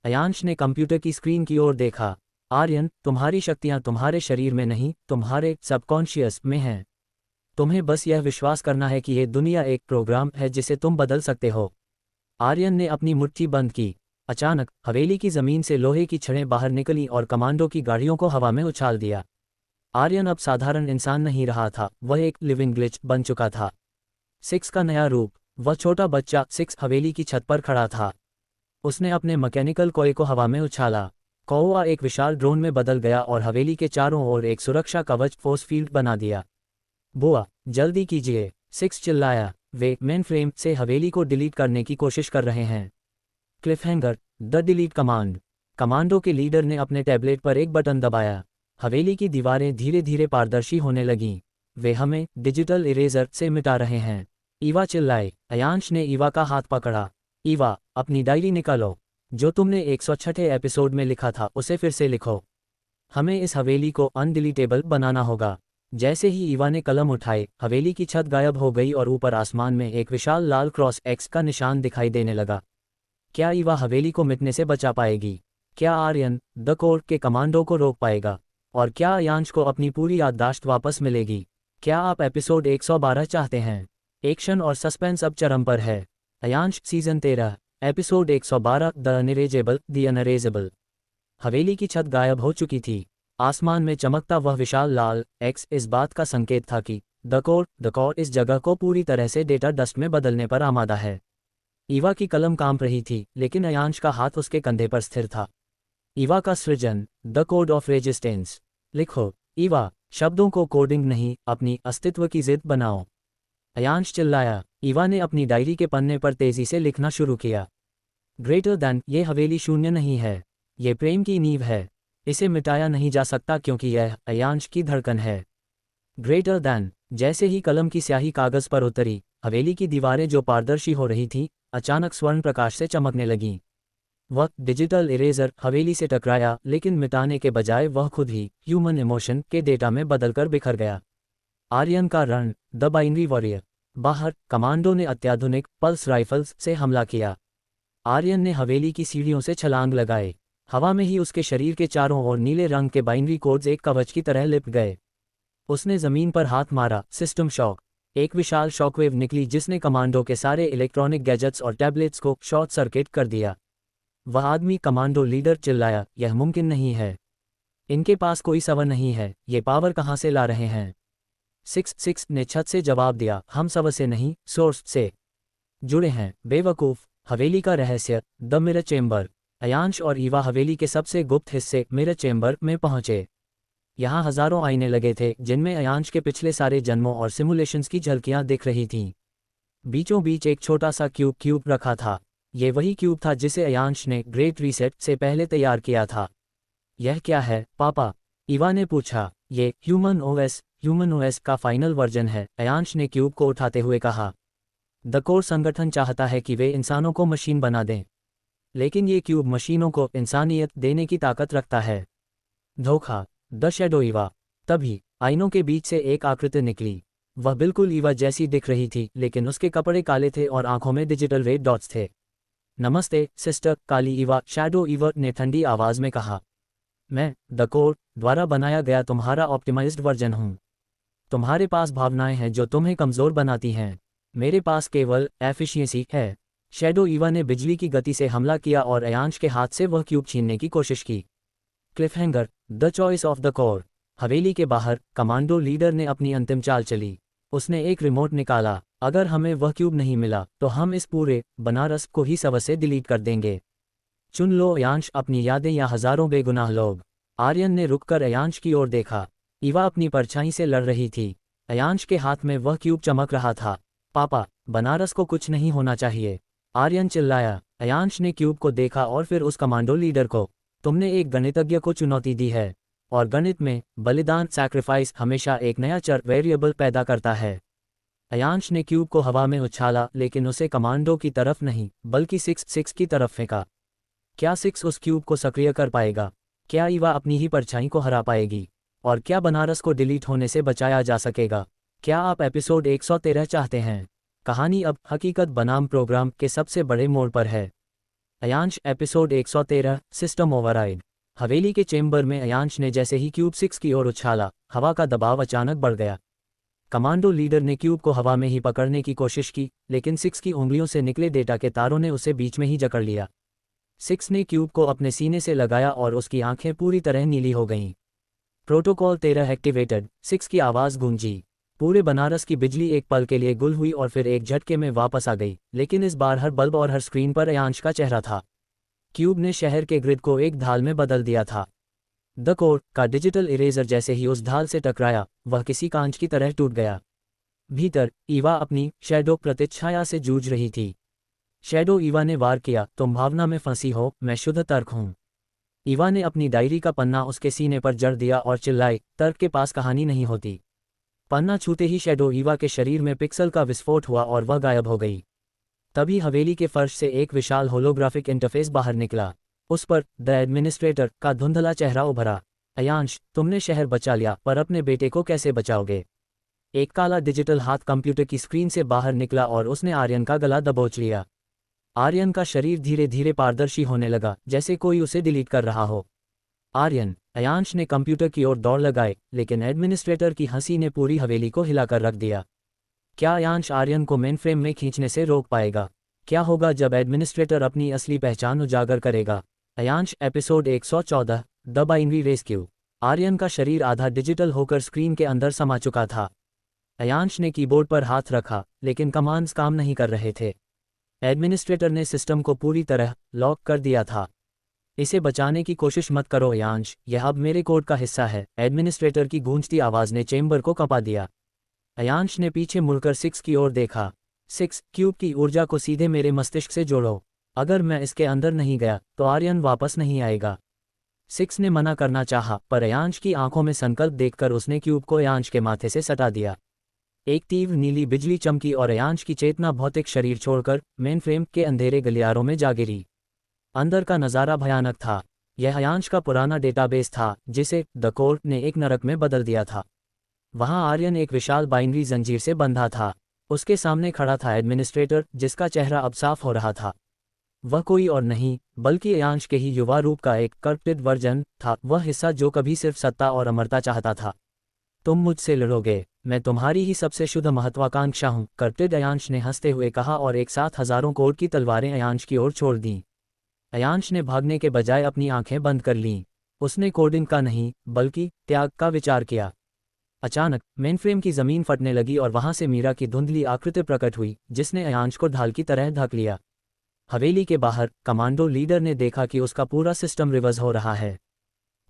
अयांश ने कंप्यूटर की स्क्रीन की ओर देखा। आर्यन, तुम्हारी शक्तियां तुम्हारे शरीर में नहीं, तुम्हारे सबकॉन्शियस में हैं। तुम्हें बस यह विश्वास करना है कि ये दुनिया एक प्रोग्राम है जिसे तुम बदल सकते हो। आर्यन ने अपनी मुट्ठी बंद की। अचानक हवेली की जमीन से लोहे की छड़ें बाहर निकलीं और कमांडो की गाड़ियों को हवा में उछाल दिया। आर्यन अब साधारण इंसान नहीं रहा था, वह एक लिविंग ग्लिच बन चुका था। 6 का नया रूप। वह छोटा बच्चा 6 हवेली की छत पर खड़ा था। उसने अपने मैकेनिकल कौए को हवा में उछाला। कौवा एक विशाल ड्रोन में बदल गया और हवेली के चारों ओर एक सुरक्षा कवच फोर्स फील्ड बना दिया। बुआ, जल्दी कीजिए, 6 चिल्लाया। वे मेन फ्रेम से हवेली को डिलीट करने की कोशिश कर रहे हैं। क्लिफहैंगर, द डिलीट कमांड। कमांडो के लीडर ने अपने टैबलेट पर एक बटन दबाया। हवेली की दीवारें धीरे धीरे पारदर्शी होने लगीं। वे हमें डिजिटल इरेजर से मिटा रहे हैं। ईवा चिल्लाए। अयांश ने ईवा का हाथ पकड़ा। ईवा, अपनी डायरी निकालो। जो तुमने 106 एपिसोड में लिखा था उसे फिर से लिखो। हमें इस हवेली को अनडिलीटेबल बनाना होगा। जैसे ही ईवा ने कलम उठाए, हवेली की छत गायब हो गई और ऊपर आसमान में एक विशाल लाल क्रॉस एक्स का निशान दिखाई देने लगा। क्या ईवा हवेली को मिटने से बचा पाएगी? क्या आर्यन द कोर के कमांडो को रोक पाएगा? और क्या अयांश को अपनी पूरी याददाश्त वापस मिलेगी? क्या आप एपिसोड 112 चाहते हैं? एक्शन और सस्पेंस अब चरम पर है। Ayansh season 13 episode 112 the unerasable. हवेली की छत गायब हो चुकी थी। आसमान में चमकता वह विशाल लाल एक्स इस बात का संकेत था कि द कोर इस जगह को पूरी तरह से डेटा डस्ट में बदलने पर आमादा है। ईवा की कलम कांप रही थी, लेकिन अयांश का हाथ उसके कंधे पर स्थिर था। ईवा का सृजन, द कोड ऑफ रेजिस्टेंस। लिखो, ईवा, शब्दों को कोडिंग नहीं, अपनी अस्तित्व की जिद बनाओ। अयांश चिल्लाया। ईवा ने अपनी डायरी के पन्ने पर तेजी से लिखना शुरू किया। ग्रेटर दैन, ये हवेली शून्य नहीं है, ये प्रेम की नींव है। इसे मिटाया नहीं जा सकता क्योंकि यह अयांश की धड़कन है। Greater than. जैसे ही कलम की स्याही कागज पर उतरी, हवेली की दीवारें जो पारदर्शी हो रही थीं, अचानक स्वर्ण प्रकाश से चमकने लगीं। वह डिजिटल इरेजर हवेली से टकराया, लेकिन मिटाने के बजाय वह खुद ही ह्यूमन इमोशन के डेटा में बदलकर बिखर गया। आर्यन का रण, द बाइनरी वॉरियर। बाहर, कमांडो ने अत्याधुनिक पल्स राइफल्स से हमला किया। आर्यन ने हवेली की सीढ़ियों से छलांग लगाए। हवा में ही उसके शरीर के चारों ओर नीले रंग के बाइनरी कोड्स एक कवच की तरह लिपट गए। उसने जमीन पर हाथ मारा। System shock. एक विशाल शॉकवेव निकली जिसने कमांडो के सारे इलेक्ट्रॉनिक गैजेट्स और टैबलेट्स को शॉर्ट सर्किट कर दिया। वह आदमी, कमांडो लीडर, चिल्लाया, यह मुमकिन नहीं है। इनके पास कोई सवर नहीं है, ये पावर कहाँ से ला रहे हैं? 6 ने छत से जवाब दिया, हम सवर से नहीं, सोर्स से जुड़े हैं, बेवकूफ़। हवेली का रहस्य, द मिरर चेंबर। अयांश और ईवा हवेली के सबसे गुप्त हिस्से मिरर चेंबर में पहुंचे। यहाँ हजारों आईने लगे थे जिनमें अयांश के पिछले सारे जन्मों और सिमुलेशंस की झलकियां दिख रही थीं। बीचों बीच एक छोटा सा क्यूब रखा था। ये वही क्यूब था जिसे अयांश ने ग्रेट रीसेट से पहले तैयार किया था। यह क्या है, पापा? ईवा ने पूछा। ये ह्यूमन ओएस का फाइनल वर्जन है, अयांश ने क्यूब को उठाते हुए कहा। द कोर संगठन चाहता है कि वे इंसानों को मशीन बना दें, लेकिन ये क्यूब मशीनों को इंसानियत देने की ताकत रखता है। धोखा। The shadow Eva. तभी आईनों के बीच से एक आकृति निकली। वह बिल्कुल ईवा जैसी दिख रही थी, लेकिन उसके कपड़े काले थे और आंखों में डिजिटल रेड डॉट्स थे। नमस्ते सिस्टर, काली ईवा, शैडो ईवा ने ठंडी आवाज में कहा। मैं द कोर द्वारा बनाया गया तुम्हारा ऑप्टिमाइज्ड वर्जन हूँ। तुम्हारे पास भावनाएं हैं जो तुम्हें कमजोर बनाती हैं, मेरे पास केवल एफिशिएंसी है। शैडो ईवा ने बिजली की गति से हमला किया और अयांश के हाथ से वह क्यूब छीनने की कोशिश की। Cliffhanger, the choice of the core. हवेली के बाहर, कमांडो लीडर ने अपनी अंतिम चाल चली। उसने एक रिमोट निकाला। अगर हमें वह क्यूब नहीं मिला तो हम इस पूरे बनारस को ही सवर से डिलीट कर देंगे। चुन लो अयांश, अपनी यादें या हजारों बेगुनाह लोग। आर्यन ने रुककर अयांश की ओर देखा। ईवा अपनी परछाई से लड़ रही थी। अयांश के हाथ में वह क्यूब चमक रहा था। पापा, बनारस को कुछ नहीं होना चाहिए, आर्यन चिल्लाया। अयांश ने क्यूब को देखा और फिर उस कमांडो लीडर को। तुमने एक गणितज्ञ को चुनौती दी है, और गणित में बलिदान, सैक्रिफाइस, हमेशा एक नया चर वेरिएबल पैदा करता है। अयांश ने क्यूब को हवा में उछाला, लेकिन उसे कमांडो की तरफ नहीं बल्कि 6 की तरफ फेंका। क्या 6 उस क्यूब को सक्रिय कर पाएगा? क्या ईवा अपनी ही परछाई को हरा पाएगी? और क्या बनारस को डिलीट होने से बचाया जा सकेगा? क्या आप एपिसोड 113 चाहते हैं? कहानी अब हकीकत बनाम प्रोग्राम के सबसे बड़े मोड़ पर है। Ayansh, episode 113, system override. हवेली के चेंबर में अयांश ने जैसे ही क्यूब 6 की ओर उछाला, हवा का दबाव अचानक बढ़ गया। कमांडो लीडर ने क्यूब को हवा में ही पकड़ने की कोशिश की, लेकिन 6 की उंगलियों से निकले डेटा के तारों ने उसे बीच में ही जकड़ लिया। 6 ने क्यूब को अपने सीने से लगाया और उसकी आंखें पूरी तरह नीली हो गईं। प्रोटोकॉल 13 एक्टिवेटेड, 6 की आवाज़ गूंजी। पूरे बनारस की बिजली एक पल के लिए गुल हुई और फिर एक झटके में वापस आ गई, लेकिन इस बार हर बल्ब और हर स्क्रीन पर अयांश का चेहरा था। क्यूब ने शहर के ग्रिड को एक ढाल में बदल दिया था। द कोर का डिजिटल इरेजर जैसे ही उस ढाल से टकराया, वह किसी कांच की तरह टूट गया। भीतर, ईवा अपनी शैडो प्रतिच्छाया से जूझ रही थी। शैडो ईवा ने वार किया, तुम भावना में फंसी हो, मैं शुद्ध तर्क हूँ। ईवा ने अपनी डायरी का पन्ना उसके सीने पर जड़ दिया और चिल्लाई, तर्क के पास कहानी नहीं होती। पन्ना छूते ही शैडो ईवा के शरीर में पिक्सल का विस्फोट हुआ और वह गायब हो गई। तभी हवेली के फर्श से एक विशाल होलोग्राफिक इंटरफेस बाहर निकला। उस पर द एडमिनिस्ट्रेटर का धुंधला चेहरा उभरा। अयांश, तुमने शहर बचा लिया, पर अपने बेटे को कैसे बचाओगे? एक काला डिजिटल हाथ कंप्यूटर की स्क्रीन से बाहर निकला और उसने आर्यन का गला दबोच लिया। आर्यन का शरीर धीरे धीरे पारदर्शी होने लगा, जैसे कोई उसे डिलीट कर रहा हो। आर्यन, अयांश ने कंप्यूटर की ओर दौड़ लगाए, लेकिन एडमिनिस्ट्रेटर की हंसी ने पूरी हवेली को हिलाकर रख दिया। क्या अयांश आर्यन को मेनफ्रेम में खींचने से रोक पाएगा? क्या होगा जब एडमिनिस्ट्रेटर अपनी असली पहचान उजागर करेगा? Ayansh, episode 114, the binary rescue. Aryan का शरीर आधा डिजिटल होकर स्क्रीन के अंदर समा चुका था। अयांश ने कीबोर्ड पर हाथ रखा, लेकिन कमांड्स काम नहीं कर रहे थे। एडमिनिस्ट्रेटर ने सिस्टम को पूरी तरह लॉक कर दिया था। इसे बचाने की कोशिश मत करो अयांश, यह अब मेरे कोड का हिस्सा है। एडमिनिस्ट्रेटर की गूंजती आवाज़ ने चेंबर को कँपा दिया। अयांश ने पीछे मुड़कर 6 की ओर देखा। 6 क्यूब की ऊर्जा को सीधे मेरे मस्तिष्क से जोड़ो। अगर मैं इसके अंदर नहीं गया तो आर्यन वापस नहीं आएगा। 6 ने मना करना चाहा, पर अयांश की आंखों में संकल्प देखकर उसने क्यूब को अयांश के माथे से सटा दिया। एक तीव्र नीली बिजली चमकी और अयांश की चेतना भौतिक शरीर छोड़कर मेनफ्रेम के अंधेरे गलियारों में जा गिरी। अंदर का नज़ारा भयानक था। यह अयांश का पुराना डेटाबेस था जिसे द कोर्ट ने एक नरक में बदल दिया था। वहां आर्यन एक विशाल बाइनरी जंजीर से बंधा था। उसके सामने खड़ा था एडमिनिस्ट्रेटर, जिसका चेहरा अब साफ हो रहा था। वह कोई और नहीं बल्कि अयांश के ही युवा रूप का एक करप्टेड वर्जन था, वह हिस्सा जो कभी सिर्फ सत्ता और अमरता चाहता था। तुम मुझसे लड़ोगे, मैं तुम्हारी ही सबसे शुद्ध महत्वाकांक्षा हूँ, करप्टेड अयांश ने हंसते हुए कहा और एक साथ हजारों कोड की तलवारें अयांश की ओर छोड़ दीं। अयांश ने भागने के बजाय अपनी आंखें बंद कर लीं। उसने कोडिंग का नहीं बल्कि त्याग का विचार किया। अचानक मेनफ्रेम की जमीन फटने लगी और वहां से मीरा की धुंधली आकृति प्रकट हुई, जिसने अयांश को ढाल की तरह ढक लिया। हवेली के बाहर कमांडो लीडर ने देखा कि उसका पूरा सिस्टम रिवर्स हो रहा है।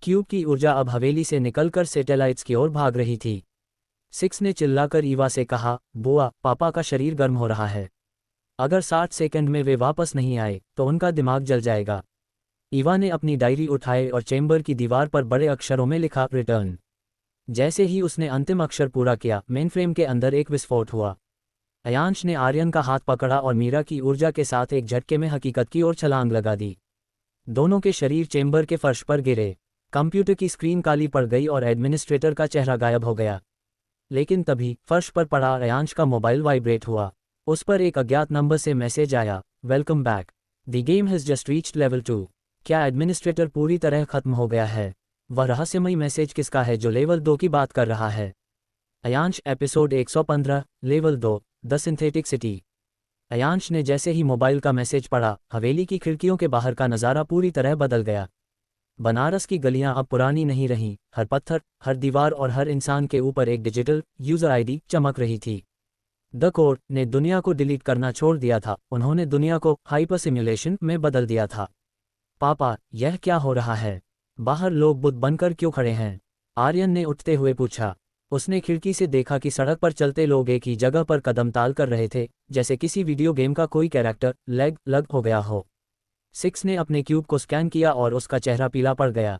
क्यूब की ऊर्जा अब हवेली से निकलकर सैटेलाइट्स की ओर भाग रही थी। 6 ने चिल्लाकर ईवा से कहा, बुआ, पापा का शरीर गर्म हो रहा है। अगर 60 सेकंड में वे वापस नहीं आए तो उनका दिमाग जल जाएगा। ईवा ने अपनी डायरी उठाई और चेंबर की दीवार पर बड़े अक्षरों में लिखा, रिटर्न। जैसे ही उसने अंतिम अक्षर पूरा किया, मेनफ्रेम के अंदर एक विस्फोट हुआ। अयांश ने आर्यन का हाथ पकड़ा और मीरा की ऊर्जा के साथ एक झटके में हकीकत की ओर छलांग लगा दी। दोनों के शरीर चेंबर के फर्श पर गिरे। कंप्यूटर की स्क्रीन काली पड़ गई और एडमिनिस्ट्रेटर का चेहरा गायब हो गया। लेकिन तभी फर्श पर पड़ा अयांश का मोबाइल वाइब्रेट हुआ। उस पर एक अज्ञात नंबर से मैसेज आया, welcome back, the game has just reached level 2। क्या एडमिनिस्ट्रेटर पूरी तरह खत्म हो गया है? वह रहस्यमयी मैसेज किसका है जो लेवल 2 की बात कर रहा है? Ayansh episode 115, level 2, the synthetic city. Ayansh ने जैसे ही मोबाइल का मैसेज पढ़ा, हवेली की खिड़कियों के बाहर का नज़ारा पूरी तरह बदल गया। बनारस की गलियां अब पुरानी नहीं रहीं, हर पत्थर, हर दीवार और हर इंसान के ऊपर एक डिजिटल यूज़र आईडी चमक रही थी। द कोर्ट ने दुनिया को डिलीट करना छोड़ दिया था, उन्होंने दुनिया को हाइपर सिमुलेशन में बदल दिया था। पापा, यह क्या हो रहा है? बाहर लोग बुत बनकर क्यों खड़े हैं? आर्यन ने उठते हुए पूछा। उसने खिड़की से देखा कि सड़क पर चलते लोग एक ही जगह पर कदम ताल कर रहे थे, जैसे किसी वीडियो गेम का कोई कैरेक्टर लेग लग हो गया हो। 6 ने अपने क्यूब को स्कैन किया और उसका चेहरा पीला पड़ गया।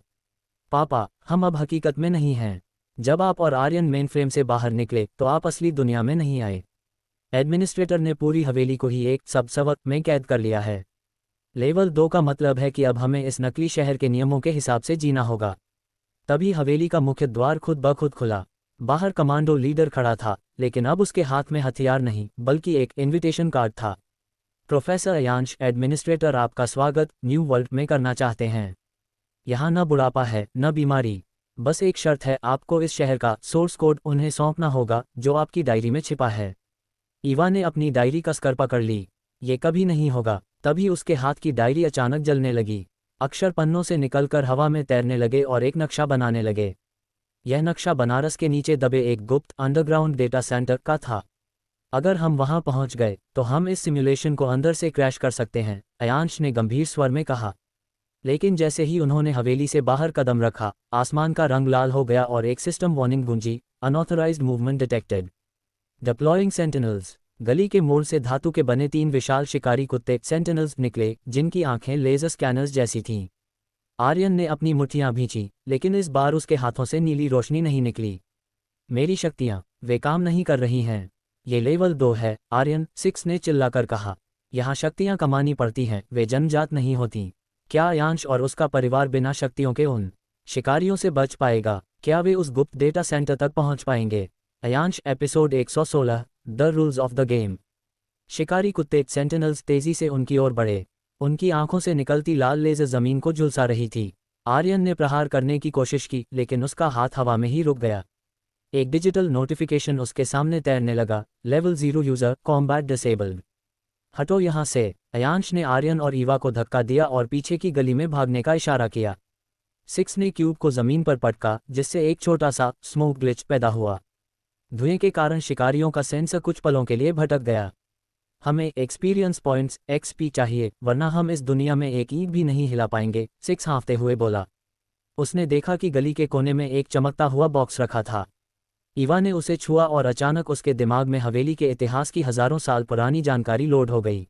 पापा, हम अब हकीकत में नहीं हैं। जब आप और आर्यन मेनफ्रेम से बाहर निकले तो आप असली दुनिया में नहीं आए। एडमिनिस्ट्रेटर ने पूरी हवेली को ही एक सबसवत में कैद कर लिया है। लेवल 2 का मतलब है कि अब हमें इस नकली शहर के नियमों के हिसाब से जीना होगा। तभी हवेली का मुख्य द्वार खुद ब खुद खुला। बाहर कमांडो लीडर खड़ा था, लेकिन अब उसके हाथ में हथियार नहीं बल्कि एक इनविटेशन कार्ड था। प्रोफेसर अयांश, एडमिनिस्ट्रेटर आपका स्वागत न्यू वर्ल्ड में करना चाहते हैं। यहाँ न बुढ़ापा है न बीमारी, बस एक शर्त है, आपको इस शहर का सोर्स कोड उन्हें सौंपना होगा जो आपकी डायरी में छिपा है। ईवा ने अपनी डायरी कसकर पकड़ ली। ये कभी नहीं होगा। तभी उसके हाथ की डायरी अचानक जलने लगी। अक्षर पन्नों से निकलकर हवा में तैरने लगे और एक नक्शा बनाने लगे। यह नक्शा बनारस के नीचे दबे एक गुप्त अंडरग्राउंड डेटा सेंटर का था। अगर हम वहां पहुंच गए तो हम इस सिमुलेशन को अंदर से क्रैश कर सकते हैं, अयांश ने गंभीर स्वर में कहा। लेकिन जैसे ही उन्होंने हवेली से बाहर कदम रखा, आसमान का रंग लाल हो गया और एक सिस्टम वार्निंग गूंजी, unauthorised movement detected, deploying sentinels. गली के मोड़ से धातु के बने 3 विशाल शिकारी कुत्ते सेंटिनल्स निकले, जिनकी आंखें लेजर स्कैनर्स जैसी थीं। आर्यन ने अपनी मुट्ठियां भींची, लेकिन इस बार उसके हाथों से नीली रोशनी नहीं निकली। मेरी शक्तियां, वे काम नहीं कर रही हैं। ये लेवल 2 है, आर्यन, 6 ने चिल्लाकर कहा। यहाँ शक्तियां कमानी पड़ती हैं, वे जन्मजात नहीं होती। क्या अयांश और उसका परिवार बिना शक्तियों के उन शिकारियों से बच पाएगा? क्या वे उस गुप्त डेटा सेंटर तक पहुंच पाएंगे? Ayansh episode 116, the rules of the game. शिकारी कुत्ते सेंटिनल्स तेजी से उनकी ओर बढ़े। उनकी आंखों से निकलती लाल लेजर जमीन को झुलसा रही थी। आर्यन ने प्रहार करने की कोशिश की, लेकिन उसका हाथ हवा में ही रुक गया। एक डिजिटल नोटिफिकेशन उसके सामने तैरने लगा, लेवल 0 यूजर कॉम्बैट डिसेबल्ड। हटो यहाँ से। अयांश ने आर्यन और ईवा को धक्का दिया और पीछे की गली में भागने का इशारा किया। 6 ने क्यूब को जमीन पर पटका, जिससे एक छोटा सा स्मोक ग्लिच पैदा हुआ। धुएं के कारण शिकारियों का सेंसर कुछ पलों के लिए भटक गया। हमें एक्सपीरियंस पॉइंट्स XP चाहिए, वरना हम इस दुनिया में एक ईंट भी नहीं हिला पाएंगे, 6 हाँफते हुए बोला। उसने देखा कि गली के कोने में एक चमकता हुआ बॉक्स रखा था। ईवा ने उसे छुआ और अचानक उसके दिमाग में हवेली के इतिहास की हजारों साल पुरानी जानकारी लोड हो गई।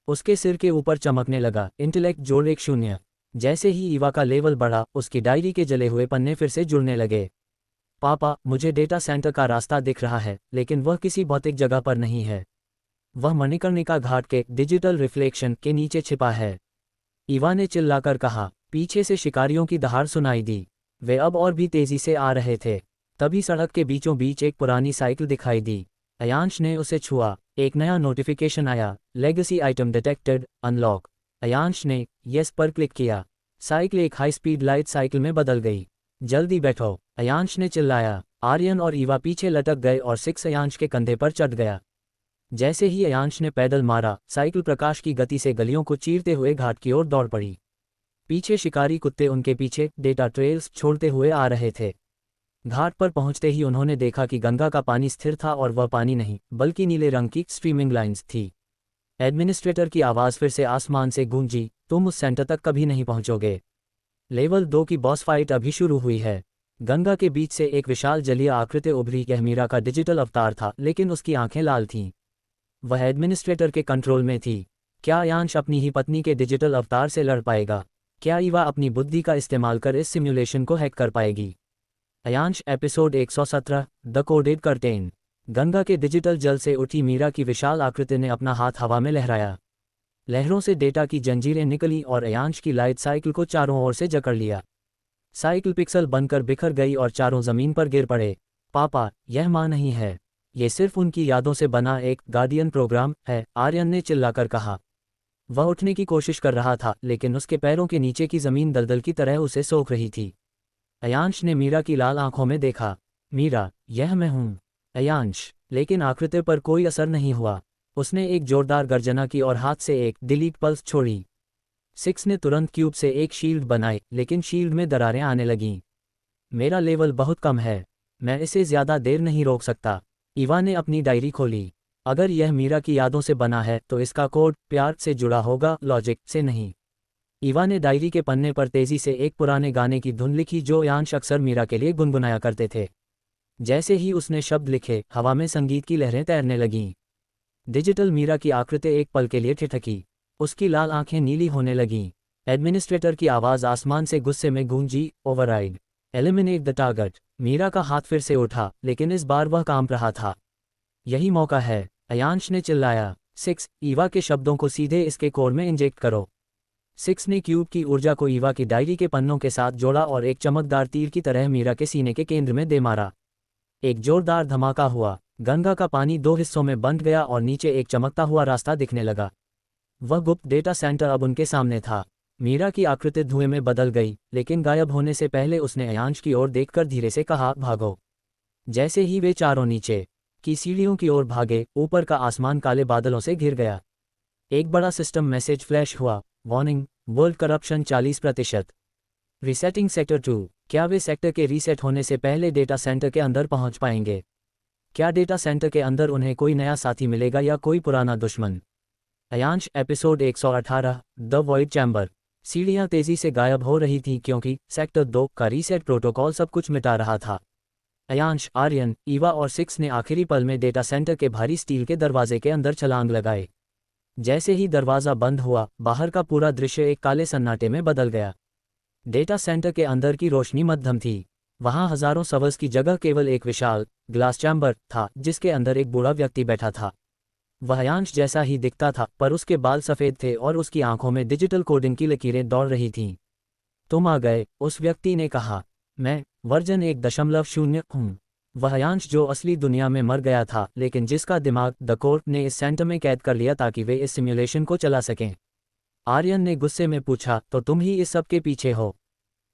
उसके सिर के ऊपर चमकने लगा, इंटेलेक्ट जोड़ 1 0। जैसे ही ईवा का लेवल बढ़ा, उसकी डायरी के जले हुए पन्ने फिर से जुड़ने लगे। पापा, मुझे डेटा सेंटर का रास्ता दिख रहा है, लेकिन वह किसी भौतिक जगह पर नहीं है। वह मणिकर्णिका घाट के डिजिटल रिफ्लेक्शन के नीचे छिपा है। ईवा ने चिल्लाकर कहा। पीछे से शिकारियों की दहाड़ सुनाई दी। वे अब और भी तेजी से आ रहे थे। तभी सड़क के बीचों बीच एक पुरानी साइकिल दिखाई दी। अयांश ने उसे छुआ। एक नया नोटिफिकेशन आया, legacy item detected, unlock. Ayansh ने येस पर क्लिक किया। साइकिल एक हाई स्पीड लाइट साइकिल में बदल गई। जल्दी बैठो, अयांश ने चिल्लाया। आर्यन और ईवा पीछे लटक गए और 6 अयांश के कंधे पर चढ़ गया। जैसे ही अयांश ने पैदल मारा, साइकिल प्रकाश की गति से गलियों को चीरते हुए घाट की ओर दौड़ पड़ी। पीछे शिकारी कुत्ते उनके पीछे डेटा ट्रेल्स छोड़ते हुए आ रहे थे। घाट पर पहुंचते ही उन्होंने देखा कि गंगा का पानी स्थिर था और वह पानी नहीं, बल्कि नीले रंग की स्ट्रीमिंग लाइंस थी। एडमिनिस्ट्रेटर की आवाज़ फिर से आसमान से गूंजी, तुम उस सेंटर तक कभी नहीं पहुंचोगे। लेवल 2 की बॉस फाइट अभी शुरू हुई है। गंगा के बीच से एक विशाल जलीय आकृति उभरी। यह मीरा का डिजिटल अवतार था, लेकिन उसकी आंखें लाल थीं। वह एडमिनिस्ट्रेटर के कंट्रोल में थी। क्या अयांश अपनी ही पत्नी के डिजिटल अवतार से लड़ पाएगा? क्या ईवा अपनी बुद्धि का इस्तेमाल कर इस सिम्युलेशन को हैक कर पाएगी? Ayansh episode 117 the coded curtain. Ganga के डिजिटल जल से उठी मीरा की विशाल आकृति ने अपना हाथ हवा में लहराया। लहरों से डेटा की जंजीरें निकली और अयांश की लाइट साइकिल को चारों ओर से जकड़ लिया। साइकिल पिक्सल बनकर बिखर गई और चारों जमीन पर गिर पड़े। पापा, यह मां नहीं है। ये सिर्फ उनकी यादों से बना एक गार्डियन प्रोग्राम है, आर्यन ने चिल्लाकर कहा। वह उठने की कोशिश कर रहा था, लेकिन उसके पैरों के नीचे की जमीन दलदल की तरह उसे सोख रही थी। अयांश ने मीरा की लाल आंखों में देखा। मीरा, यह मैं हूं। अयांश, लेकिन आकृति पर कोई असर नहीं हुआ। उसने एक जोरदार गर्जना की और हाथ से एक डिलीट पल्स छोड़ी। 6 ने तुरंत क्यूब से एक शील्ड बनाई, लेकिन शील्ड में दरारें आने लगीं। मेरा लेवल बहुत कम है, मैं इसे ज्यादा देर नहीं रोक सकता। ईवा ने अपनी डायरी खोली। अगर यह मीरा की यादों से बना है तो इसका कोड प्यार से जुड़ा होगा, लॉजिक से नहीं। ईवा ने डायरी के पन्ने पर तेजी से एक पुराने गाने की धुन लिखी जो अयांश अक्सर मीरा के लिए गुनगुनाया करते थे। जैसे ही उसने शब्द लिखे, हवा में संगीत की लहरें तैरने लगीं। डिजिटल मीरा की आकृति एक पल के लिए ठिठकी। उसकी लाल आंखें नीली होने लगीं। एडमिनिस्ट्रेटर की आवाज़ आसमान से गुस्से में गूंजी, override, eliminate the target. Meera का हाथ फिर से उठा, लेकिन इस बार वह कांप रहा था। यही मौका है, अयांश ने चिल्लाया। 6, ईवा के शब्दों को सीधे इसके कोर में इंजेक्ट करो। 6 ने क्यूब की ऊर्जा को ईवा की डायरी के पन्नों के साथ जोड़ा और एक चमकदार तीर की तरह मीरा के सीने के केंद्र में दे मारा। एक जोरदार धमाका हुआ। गंगा का पानी 2 हिस्सों में बंट गया और नीचे एक चमकता हुआ रास्ता दिखने लगा। वह गुप्त डेटा सेंटर अब उनके सामने था। मीरा की आकृति धुएं में बदल गई, लेकिन गायब होने से पहले उसने अयांश की ओर देखकर धीरे से कहा, भागो। जैसे ही वे चारों नीचे की सीढ़ियों की ओर भागे, ऊपर का आसमान काले बादलों से घिर गया। एक बड़ा सिस्टम मैसेज फ्लैश हुआ, warning, world corruption 40%। Resetting sector 2। क्या वे सेक्टर के रीसेट होने से पहले डेटा सेंटर के अंदर पहुंच पाएंगे? क्या डेटा सेंटर के अंदर उन्हें कोई नया साथी मिलेगा या कोई पुराना दुश्मन? Ayansh episode 118 the void chamber. सीढ़ियां तेजी से गायब हो रही थीं क्योंकि सेक्टर 2 का रीसेट प्रोटोकॉल सब कुछ मिटा रहा था। अयांश, आर्यन, ईवा और 6 ने आखिरी पल में डेटा सेंटर के भारी स्टील के दरवाजे के अंदर छलांग लगाए। जैसे ही दरवाज़ा बंद हुआ, बाहर का पूरा दृश्य एक काले सन्नाटे में बदल गया। डेटा सेंटर के अंदर की रोशनी मध्यम थी। वहां हजारों सवर्स की जगह केवल एक विशाल ग्लास चैम्बर था, जिसके अंदर एक बूढ़ा व्यक्ति बैठा था। वह अयांश जैसा ही दिखता था, पर उसके बाल सफ़ेद थे और उसकी आंखों में डिजिटल कोडिंग की लकीरें दौड़ रही थीं। तुम आ गए, उस व्यक्ति ने कहा। मैं वर्जन 1.0 हूँ। वह अयांश जो असली दुनिया में मर गया था, लेकिन जिसका दिमाग द कोर्ट ने इस सेंटर में कैद कर लिया ताकि वे इस सिम्युलेशन को चला सकें। आर्यन ने गुस्से में पूछा, तो तुम ही इस सब के पीछे हो?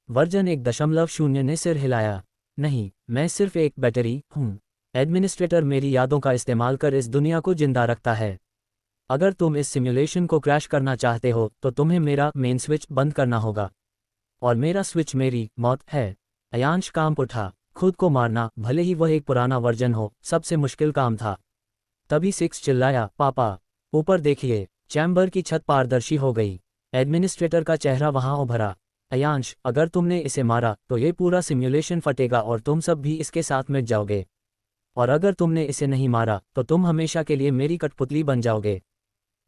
वर्जन 1.0 ने सिर हिलाया। नहीं, मैं सिर्फ एक बैटरी हूँ। एडमिनिस्ट्रेटर मेरी यादों का इस्तेमाल कर इस दुनिया को जिंदा रखता है। अगर तुम इस सिम्युलेशन को क्रैश करना चाहते हो तो तुम्हें मेरा मेन स्विच बंद करना होगा। और मेरा स्विच मेरी मौत है। अयांश कांप उठा। खुद को मारना, भले ही वह एक पुराना वर्जन हो, सबसे मुश्किल काम था। तभी सिक्स चिल्लाया, पापा, ऊपर देखिए। चैम्बर की छत पारदर्शी हो गई। एडमिनिस्ट्रेटर का चेहरा वहां उभरा। अयांश, अगर तुमने इसे मारा तो ये पूरा सिम्युलेशन फटेगा और तुम सब भी इसके साथ मिट जाओगे। और अगर तुमने इसे नहीं मारा तो तुम हमेशा के लिए मेरी कठपुतली बन जाओगे।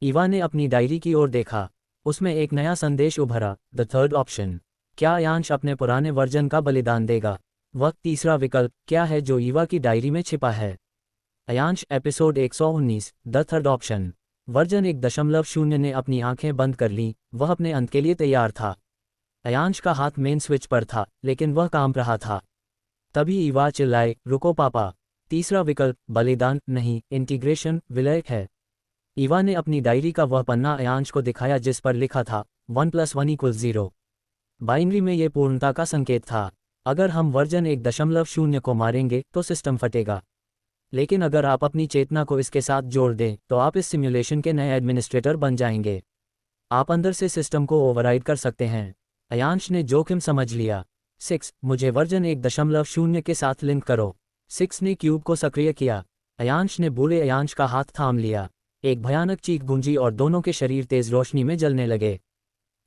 ईवा ने अपनी डायरी की ओर देखा। उसमें एक नया संदेश उभरा, द थर्ड ऑप्शन। क्या अयांश अपने पुराने वर्जन का बलिदान देगा? वह तीसरा विकल्प क्या है जो ईवा की डायरी में छिपा है? Ayansh, episode 119, the third option. Version 1.0 ने अपनी आंखें बंद कर लीं, वह अपने अंत के लिए तैयार था। अयांश का हाथ मेन स्विच पर था, लेकिन वह कांप रहा था। तभी ईवा चिल्लाए, रुको पापा। तीसरा विकल्प बलिदान नहीं, इंटीग्रेशन, विलय है। ईवा ने अपनी डायरी का वह पन्ना अयांश को दिखाया जिस पर लिखा था 1 + 1 = 0। बाइनरी में यह पूर्णता का संकेत था। अगर हम वर्जन 1.0 को मारेंगे तो सिस्टम फटेगा। लेकिन अगर आप अपनी चेतना को इसके साथ जोड़ दें तो आप इस सिम्युलेशन के नए एडमिनिस्ट्रेटर बन जाएंगे। आप अंदर से सिस्टम को ओवरराइड कर सकते हैं। अयांश ने जोखिम समझ लिया। 6, मुझे वर्जन 1.0 के साथ लिंक करो। 6 ने क्यूब को सक्रिय किया। अयांश ने बूढ़े अयांश का हाथ थाम लिया। एक भयानक चीख गूंजी और दोनों के शरीर तेज रोशनी में जलने लगे।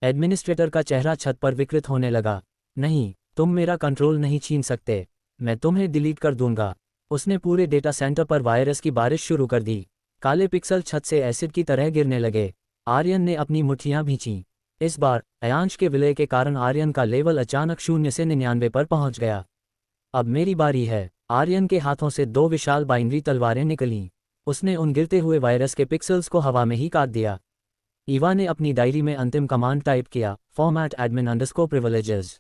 एडमिनिस्ट्रेटर का चेहरा छत पर विकृत होने लगा। नहीं, तुम मेरा कंट्रोल नहीं छीन सकते। मैं तुम्हें डिलीट कर दूंगा। उसने पूरे डेटा सेंटर पर वायरस की बारिश शुरू कर दी। काले पिक्सल छत से एसिड की तरह गिरने लगे। आर्यन ने अपनी मुट्ठियां भींची। इस बार अयांश के विलय के कारण आर्यन का लेवल अचानक 0 से 99 पर पहुंच गया। अब मेरी बारी है। आर्यन के हाथों से 2 विशाल बाइनरी तलवारें निकलीं। उसने उन गिरते हुए वायरस के पिक्सल्स को हवा में ही काट दिया। ईवा ने अपनी डायरी में अंतिम कमांड टाइप किया, फॉर्मेट admin_privileges।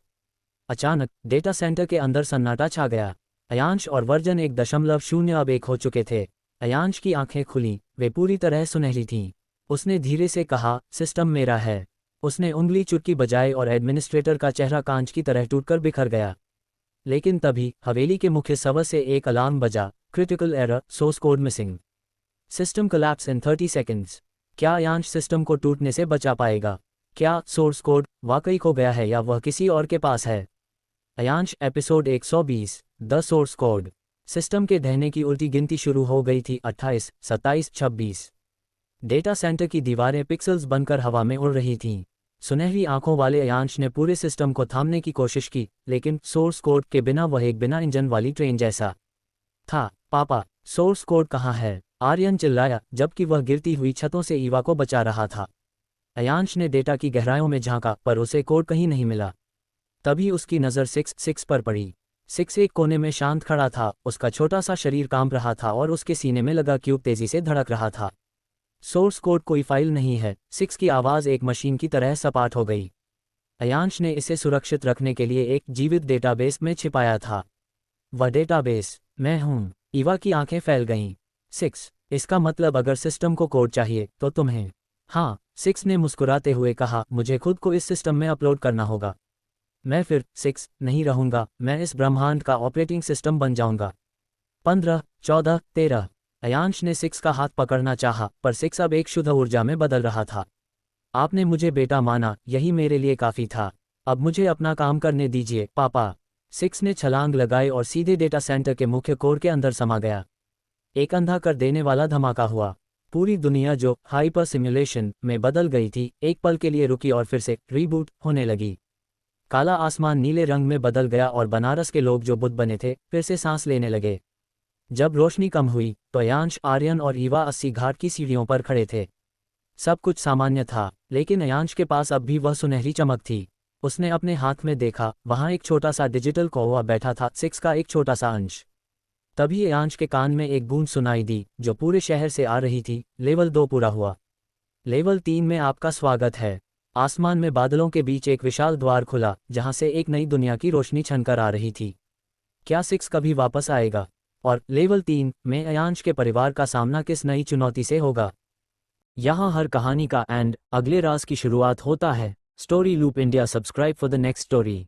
अचानक डेटा सेंटर के अंदर सन्नाटा छा गया। अयांश और वर्जन 1.0 अब एक हो चुके थे। अयांश की आंखें खुलीं, वे पूरी तरह सुनहरी थीं। उसने धीरे से कहा, सिस्टम मेरा है। उसने उंगली चुटकी बजाई और एडमिनिस्ट्रेटर का चेहरा कांच की तरह टूटकर बिखर गया। लेकिन तभी हवेली के मुख्य सर्वर से एक अलार्म बजा, critical error, source code missing. System collapse इन 30 सेकेंड्स। क्या अयांश सिस्टम को टूटने से बचा पाएगा? क्या सोर्स कोड वाकई खो गया है या वह किसी और के पास है? Ayansh, episode 120, the source code. System के ढहने की उल्टी गिनती शुरू हो गई थी। 28, 27, 26। डेटा सेंटर की दीवारें पिक्सल्स बनकर हवा में उड़ रही थीं। सुनहरी आंखों वाले अयांश ने पूरे सिस्टम को थामने की कोशिश की, लेकिन सोर्स कोड के बिना वह एक बिना इंजन वाली ट्रेन जैसा था। पापा, सोर्स कोड कहाँ है? आर्यन चिल्लाया, जबकि वह गिरती हुई छतों से ईवा को बचा रहा था। अयांश ने डेटा की गहराइयों में झांका, पर उसे कोड कहीं नहीं मिला। तभी उसकी नज़र 6 पर पड़ी। 6 एक कोने में शांत खड़ा था, उसका छोटा सा शरीर कांप रहा था और उसके सीने में लगा क्यूब तेजी से धड़क रहा था। सोर्स कोड कोई फाइल नहीं है। 6 की आवाज़ एक मशीन की तरह सपाट हो गई। अयांश ने इसे सुरक्षित रखने के लिए एक जीवित डेटाबेस में छिपाया था। वह डेटाबेस मैं हूं। ईवा की आंखें फैल गईं। 6, इसका मतलब अगर सिस्टम को कोड चाहिए तो तुम्हें? हाँ, 6 ने मुस्कुराते हुए कहा, मुझे खुद को इस सिस्टम में अपलोड करना होगा। मैं फिर 6 नहीं रहूंगा, मैं इस ब्रह्मांड का ऑपरेटिंग सिस्टम बन जाऊंगा। 15, 14, 13। अयांश ने 6 का हाथ पकड़ना चाहा, पर 6 अब एक शुद्ध ऊर्जा में बदल रहा था। आपने मुझे बेटा माना, यही मेरे लिए काफ़ी था। अब मुझे अपना काम करने दीजिए, पापा। 6 ने छलांग लगाई और सीधे डेटा सेंटर के मुख्य कोर के अंदर समा गया। एक अंधा कर देने वाला धमाका हुआ। पूरी दुनिया जो हाइपर सिम्युलेशन में बदल गई थी, एक पल के लिए रुकी और फिर से रीबूट होने लगी। काला आसमान नीले रंग में बदल गया और बनारस के लोग जो बुद्ध बने थे फिर से सांस लेने लगे। जब रोशनी कम हुई तो अयांश, आर्यन और ईवा 80 घाट की सीढ़ियों पर खड़े थे। सब कुछ सामान्य था, लेकिन अयांश के पास अब भी वह सुनहरी चमक थी। उसने अपने हाथ में देखा, वहां एक छोटा सा डिजिटल कौवा बैठा था, 6 का एक छोटा सा अंश। तभी अयांश के कान में एक गूंज सुनाई दी जो पूरे शहर से आ रही थी, लेवल 2 पूरा हुआ। लेवल 3 में आपका स्वागत है। आसमान में बादलों के बीच एक विशाल द्वार खुला, जहां से एक नई दुनिया की रोशनी छनकर आ रही थी। क्या 6 कभी वापस आएगा? और लेवल 3 में अयांश के परिवार का सामना किस नई चुनौती से होगा? यहाँ हर कहानी का एंड, अगले राज की शुरुआत होता है। Story loop India, subscribe for the next story.